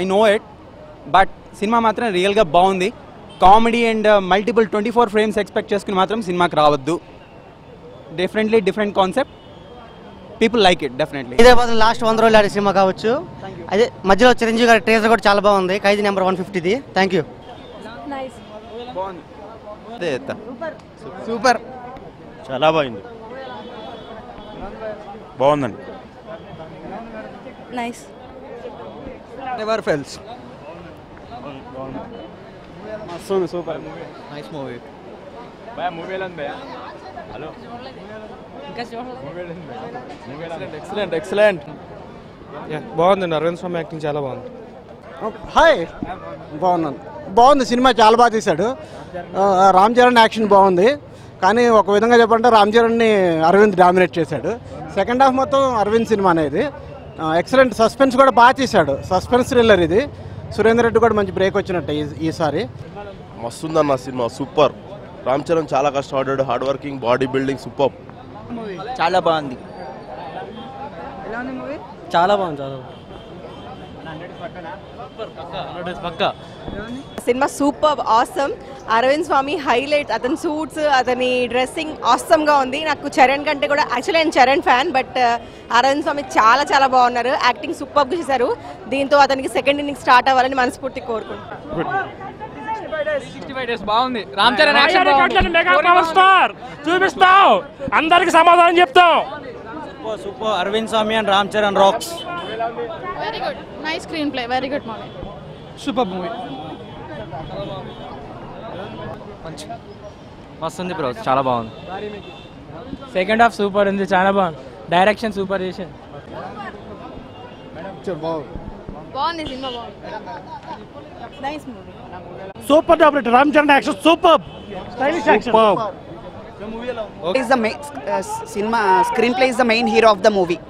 I know it, but cinema మాత్రం రియల్గా బాగుంది. Comedy and multiple 24 frames expect చేసుకుని మాత్రం సినిమాకి రావద్దు. Differently different concept, people like it definitely. ఇదే బదులు లాస్ట్ 100 రోజులు ఆడే సినిమా కావచ్చు. అదే మధ్యలో చిరంజీవి గారి ట్రేజర్ కూడా చాలా బాగుంది, ఖైదీ నెంబర్ 150ది. Thank you. సూపర్, చాలా బాగుంది, బాగుందండి. నైస్. Never fails. మస్తుంది, సూపర్, నైస్ మూవీ. మూవీ ఎలా ఉంది? Hello, excellent excellent. బాగుందండి, అరవింద్ స్వామి యాక్టింగ్ చాలా బాగుంది. హాయ్, బాగుంది సినిమా, చాలా బాగా తీశాడు. రామ్ చరణ్ యాక్షన్ బాగుంది, కానీ ఒక విధంగా చెప్పాలంటే రామ్ చరణ్ని అరవింద్ డామినేట్ చేశాడు. సెకండ్ హాఫ్ మొత్తం అరవింద్ సినిమా అనేది ఎక్సలెంట్. సస్పెన్స్ కూడా బాగా తీశాడు, సస్పెన్స్ థ్రిల్లర్ ఇది. సురేందర్ రెడ్డి కూడా మంచి బ్రేక్ వచ్చినట్టు ఈసారి. మస్తుందన్న సినిమా, సూపర్. రామ్ చరణ్ చాలా కష్టపడ్డాడు, hard working, body building super. చాలా బాగుంది, చాలా బాగుంది, చాలా సినిమా సూపర్, ఆసమ్. అరవింద్ స్వామి హైలైట్, అతని సూట్స్, అతని డ్రెస్సింగ్ ఆసమ్గా ఉంది. నాకు చరణ్ కంటే కూడా యాక్చువల్లీ నేను చరణ్ ఫ్యాన్, బట్ అరవింద్ స్వామి చాలా చాలా బాగున్నారు, యాక్టింగ్ సూపర్గా చేశారు. దీంతో అతనికి సెకండ్ ఇన్నింగ్ స్టార్ట్ అవ్వాలని మనస్ఫూర్తి కోరుకుంటున్నాను. 65 days బాగుంది. Ram Charan action mega power star చూపిస్తావు, అందరికి సమాధానం చెప్తావు. Super. Aravind Swamy and Ram Charan rocks. Very good, nice screen play, very good movie. Super movie, మస్తుంది బ్రో, చాలా బాగుంది. సెకండ్ హాఫ్ సూపర్ ఉంది, చాలా బాగుంది. డైరెక్షన్ సూపర్ చేసింది. బాగుంది సినిమా, బాగుంది, nice movie. Super double Ram Charan action super, stylish action. is the main cinema screenplay is the main hero of the movie.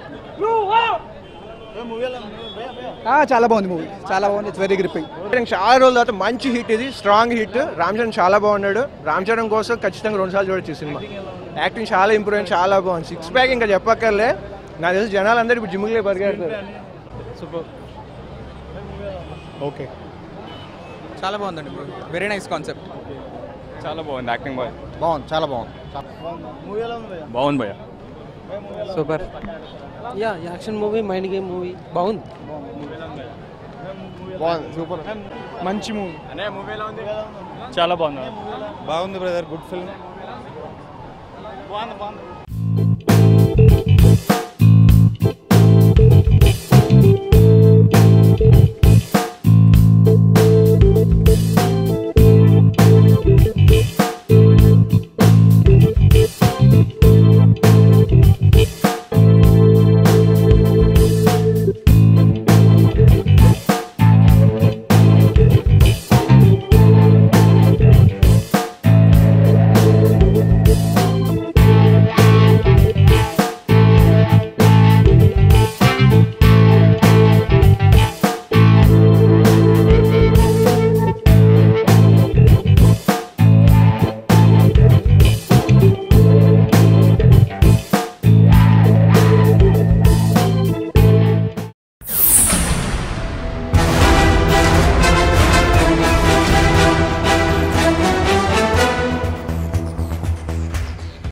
చాలా బాగుంది మూవీ, చాలా బాగుంది. It's very gripping. చాలా రోజుల తర్వాత మంచి హిట్, ఇది స్ట్రాంగ్ హిట్. రామ్ చరణ్ చాలా బాగున్నాడు. రామ్ చరణ్ కోసం ఖచ్చితంగా 2 సార్లు చూడొచ్చు సినిమా. యాక్టింగ్ చాలా ఇంప్రూవ్ అయింది, చాలా బాగుంది. 6 ప్యాక్ ఇంకా చెప్పక్కర్లే. నాకు తెలిసి జనాలు అందరూ ఇప్పుడు జిమ్కి పరిగెడతారు. సూపర్, ఓకే, చాలా బాగుందండి బ్రో, వెరీ నైస్ కాన్సెప్ట్. చాలా బాగుంది, యాక్టింగ్ బాగుంది, చాలా బాగుంది. బాగుంది భయ్య. Super. Yeah, action movie, mind game movie, బాగుంది. సూపర్, మంచి మూవీ. చాలా బాగుంది. బాగుంది బ్రదర్, గుడ్ ఫిల్మ్. బాగుంది.